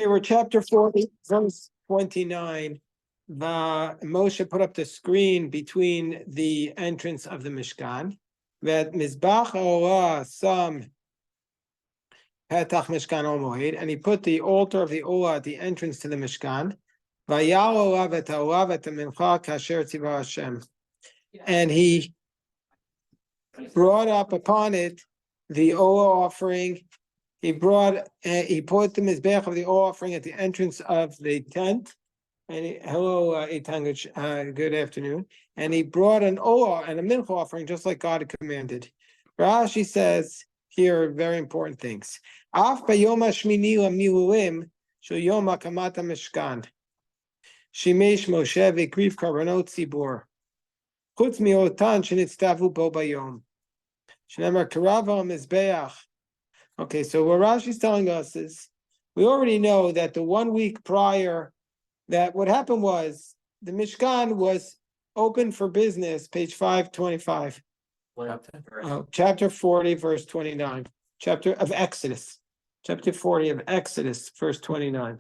We're chapter 40, verse 29. Moshe put up the screen between the entrance of the Mishkan. That Mizbach Olah Sam Petach Mishkan Omoed, and he put the altar of the Olah at the entrance to the Mishkan. Vayal Olav et Olav et Mincha Kasher Tzivah Hashem, and he brought up upon it the Olah offering. He put the mizbech of the oil offering at the entrance of the tent. And hello, Eitan, good afternoon. And he brought an oil and a mincha offering, just like God had commanded. Rashi says here very important things. Af bayom hashmini lamilulim shel yom hakamat hamishkan. Shimesh Moshe v'ikriv karbanot tzibur. Chutz miotan shenitztavu bo bayom. Shneimar karava mizbeach. Okay, so what Rashi's telling us is, we already know that the 1 week prior, that what happened was, the Mishkan was open for business, page 525. Chapter 40, verse 29. Chapter of Exodus. Chapter 40 of Exodus, verse 29.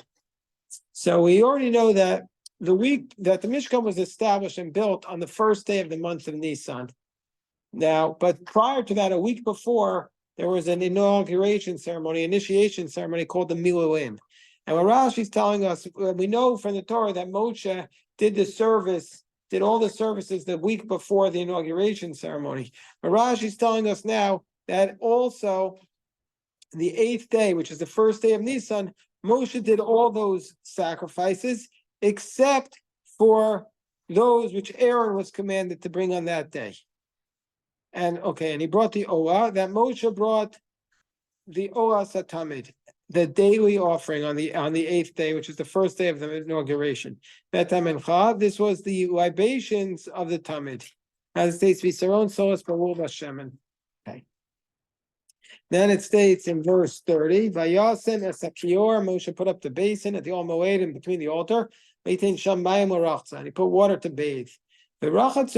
So we already know that the week that the Mishkan was established and built on the first day of the month of Nisan. Now, but prior to that, a week before, there was an initiation ceremony called the Miluim. And what Rashi is telling us, we know from the Torah that Moshe did all the services the week before the inauguration ceremony. But Rashi is telling us now that also the 8th day, which is the first day of Nisan, Moshe did all those sacrifices, except for those which Aaron was commanded to bring on that day. And he brought the Olah, that Moshe brought the Olah Satamid, the daily offering on the 8th day, which is the first day of the inauguration. This was the libations of the Tamid. As it states, Visaron Solas Barul Bashemen. Okay. Then it states in verse 30, Vayasem Esakior, Moshe put up the basin at the Ol Moed in between the altar, Veitin Shamayim Urachza, and he put water to bathe. What's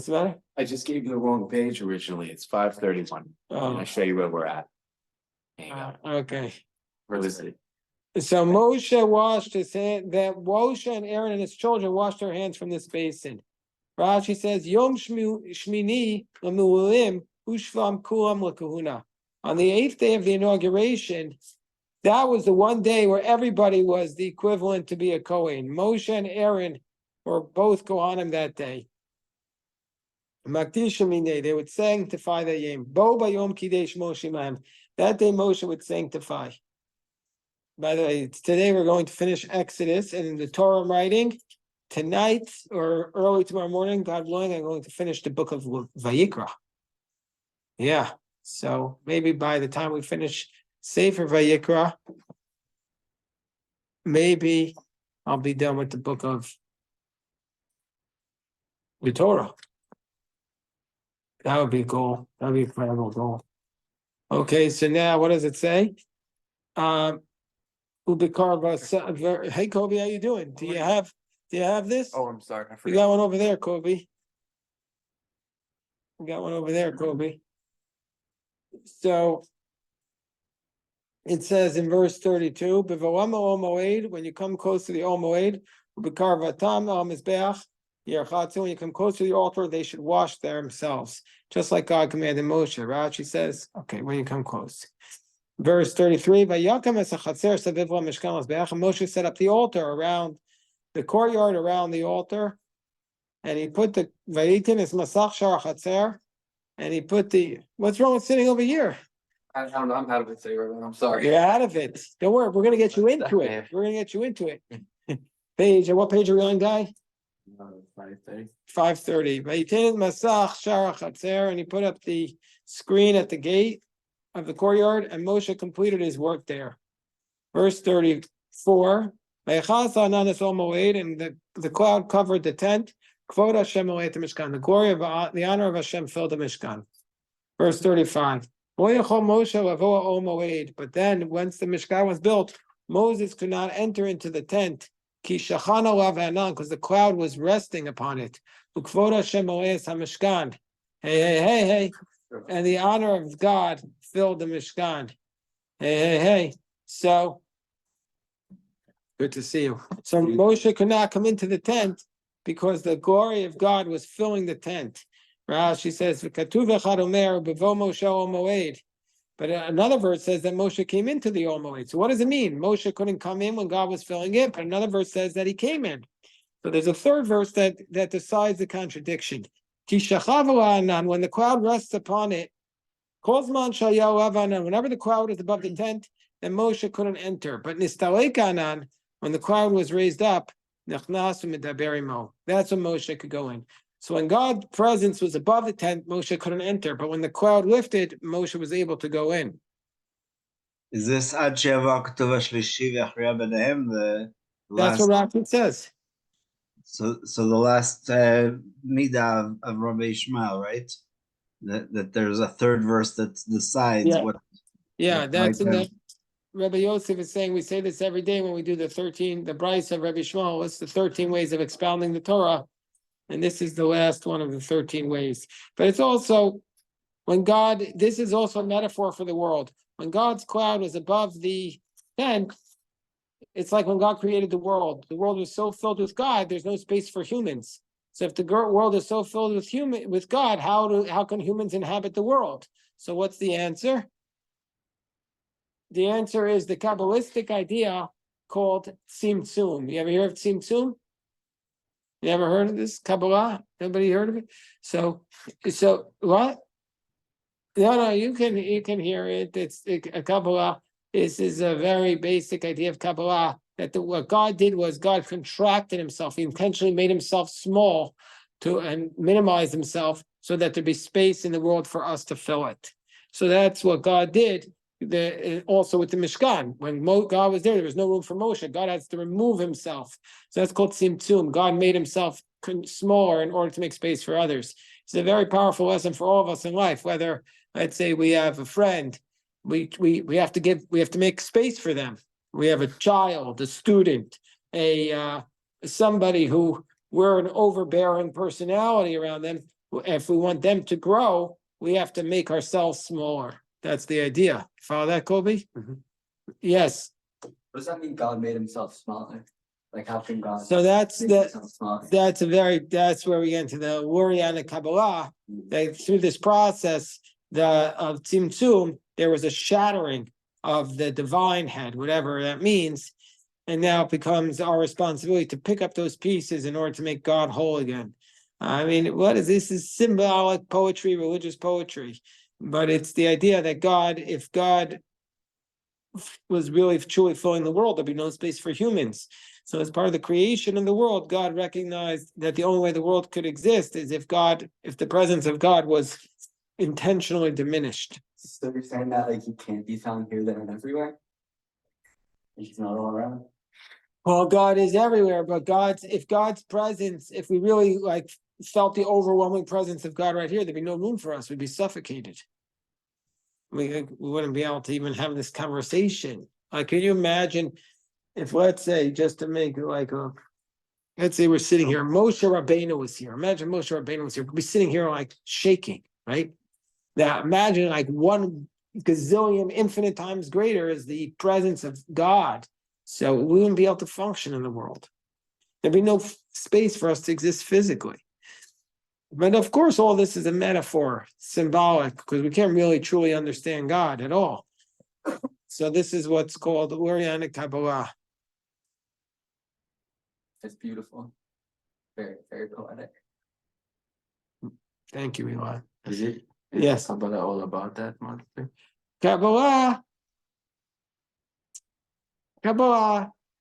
the matter? I just gave you the wrong page originally. It's 531. I'm gonna show you where we're at. Okay. Where is it? So Moshe washed his hand. That Moshe and Aaron and his children washed their hands from this basin. Rashi says, Yom Shmini Lamulim Ushvam Kulam Lakahuna. On the 8th day of the inauguration, that was the one day where everybody was the equivalent to be a Kohen. Moshe and Aaron were both Kohanim that day. They would sanctify the Yom. Bo Bayom Kidesh Moshe Ma'am. That day Moshe would sanctify. By the way, today we're going to finish Exodus, and in the Torah I'm writing, tonight or early tomorrow morning, God willing, I'm going to finish the book of Vayikra. Yeah, so maybe by the time we finish Sefer Vayikra, maybe I'll be done with the book of the Torah. That would be cool. That would be a incredible goal. Okay, so now what does it say? Hey Kobe, how you doing? Do you have this? Oh, I'm sorry. I We forgot. got one over there, Kobe. We got one over there, Kobe. So it says in verse 32, when you come close to the Ol Moed, when you come close to the altar, they should wash themselves, just like God commanded Moshe. Rashi says, okay, when you come close. Verse 33, Moshe set up the altar around the courtyard, around the altar, and he put the Vayitin is Masach Shar Chatzer, and he put the, what's wrong with sitting over here? I don't know. I'm out of it today, I'm sorry. You're out of it. Don't worry, we're going to get you into it. We're going to get you into it. Page, what page are we on, Guy? 530. 530. Vayitin Masach Shar Chatzer, and he put up the screen at the gate of the courtyard, and Moshe completed his work there. Verse 34. And the cloud covered the tent. Kvod Hashem the Mishkan. The glory of the honor of Hashem filled the Mishkan. Verse 35. But then, once the Mishkan was built, Moses could not enter into the tent because the cloud was resting upon it. Hey. And the honor of God filled the Mishkan. Hey. So good to see you. So Moshe could not come into the tent because the glory of God was filling the tent. Rashi says, "V'katuv echad omer bevo Moshe ol moed." But another verse says that Moshe came into the ol moed. So what does it mean? Moshe couldn't come in when God was filling it, but another verse says that he came in. So there's a third verse that decides the contradiction. When the cloud rests upon it, whenever the cloud is above the tent, then Moshe couldn't enter. But Nistalekanan, when the cloud was raised up, that's when Moshe could go in. So when God's presence was above the tent, Moshe couldn't enter. But when the cloud lifted, Moshe was able to go in. Is this עד שיבוא הכתוב השלישי ויכריע ביניהם? That's what Rashi says. So the last midah of Rabbi Ishmael, right? That there's a third verse that decides what. Yeah, that's in the Rabbi Yosef is saying we say this every day when we do the Bryce of Rabbi Shmuel. It's the 13 ways of expounding the Torah, and this is the last one of the 13 ways. But it's also when God. This is also a metaphor for the world. When God's cloud was above the tent, it's like when God created the world. The world was so filled with God, there's no space for humans. So if the world is so filled with God, how can humans inhabit the world? So what's the answer? The answer is the Kabbalistic idea called Tzimtzum. You ever hear of Tzimtzum? You ever heard of this Kabbalah? Nobody heard of it? So what? No, you can hear it. It's a Kabbalah. This is a very basic idea of Kabbalah, that what God did was God contracted himself. He intentionally made himself small and minimize himself so that there'd be space in the world for us to fill it. So that's what God did. Also with the Mishkan, when God was there was no room for Moshe. God has to remove himself. So that's called Tzimtzum. God made himself smaller in order to make space for others. It's a very powerful lesson for all of us in life. Whether, let's say, we have a friend, we have to make space for them. We have a child, a student, somebody who we're an overbearing personality around them. If we want them to grow, we have to make ourselves smaller. That's the idea. Follow that, Colby? Mm-hmm. Yes. What does that mean? God made himself smaller. Like how can God? So that's where we get into the Lurianic Kabbalah. That through this process of Tzimtzum, there was a shattering of the divine head, whatever that means, and now it becomes our responsibility to pick up those pieces in order to make God whole again. I mean, what is this? Is symbolic poetry, religious poetry. But it's the idea that if God was really truly filling the world, there'd be no space for humans. So as part of the creation of the world, God recognized that the only way the world could exist is if the presence of God was intentionally diminished. So you're saying that like he can't be found here, there, and everywhere? He's not all around? Well, God is everywhere, but if we really felt the overwhelming presence of God right here, there'd be no room for us. We'd be suffocated. We wouldn't be able to even have this conversation. Can you imagine if, let's say, just to make let's say we're sitting here, Moshe Rabbeinu was here. Imagine Moshe Rabbeinu was here. We'd be sitting here shaking, right? Now imagine 1 gazillion infinite times greater is the presence of God. So we wouldn't be able to function in the world. There'd be no space for us to exist physically. But of course, all this is a metaphor, symbolic, because we can't really truly understand God at all. So this is what's called the Lurianic Kabbalah. It's beautiful. Very, very poetic. Thank you, Eli. Is it? Yes. Kabbalah all about that, Martin? Kabbalah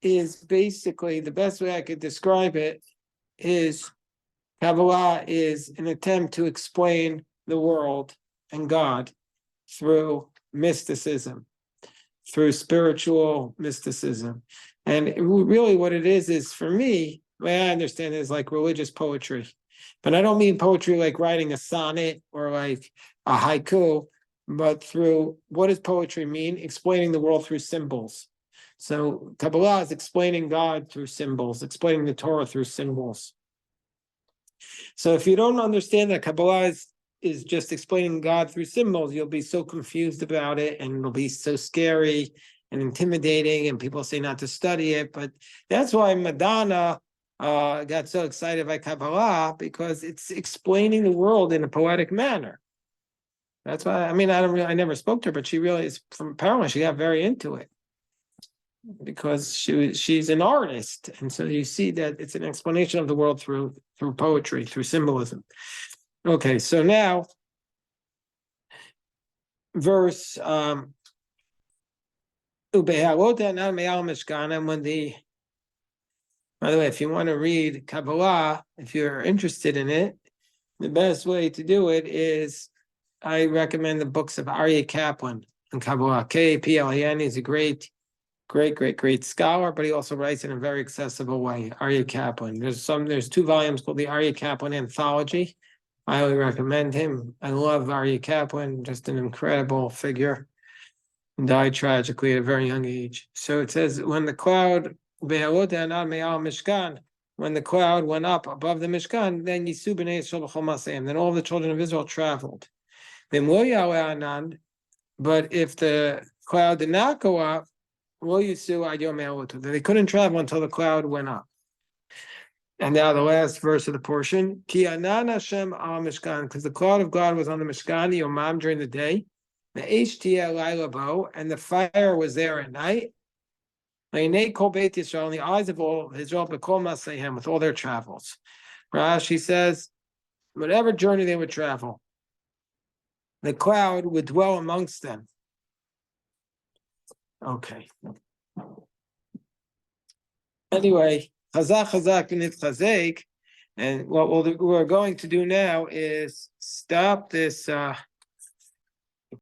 is basically, the best way I could describe it is Kabbalah is an attempt to explain the world and God through mysticism, through spiritual mysticism. And really what it is for me, the way I understand it, is like religious poetry. But I don't mean poetry like writing a sonnet or like a haiku, but through, what does poetry mean? Explaining the world through symbols. So Kabbalah is explaining God through symbols, explaining the Torah through symbols. So if you don't understand that Kabbalah is is just explaining God through symbols, you'll be so confused about it, and it'll be so scary and intimidating, and people say not to study it. But that's why Madonna got so excited by Kabbalah, because it's explaining the world in a poetic manner. That's why, I mean, I never spoke to her, but she really is, from apparently she got very into it, because she's an artist, and so you see that it's an explanation of the world through poetry, through symbolism. Okay, so now verse Mishkan, when by the way, if you want to read Kabbalah, if you're interested in it, the best way to do it is, I recommend the books of Aryeh Kaplan and Kabbalah. Kaplan is a great scholar, but he also writes in a very accessible way. Aryeh Kaplan. There's 2 volumes called the Aryeh Kaplan Anthology. I highly recommend him. I love Aryeh Kaplan, just an incredible figure. Died tragically at a very young age. So it says, when the cloud when the cloud went up above the Mishkan, then Yisu b'nei Yisrael b'chol maseim. Then all the children of Israel traveled. But if the cloud did not go up, they couldn't travel until the cloud went up. And now the last verse of the portion, Ki anan Hashem al Mishkan, because the cloud of God was on the Mishkan Yomam during the day, the HTL Lailabo, and the fire was there at night. Kol Beit Yisrael, in the eyes of all Israel, B'kol Masehem, with all their travels. Rashi says, whatever journey they would travel, the cloud would dwell amongst them. Okay. Anyway, Chazak v'nitchazek, and what we're going to do now is stop this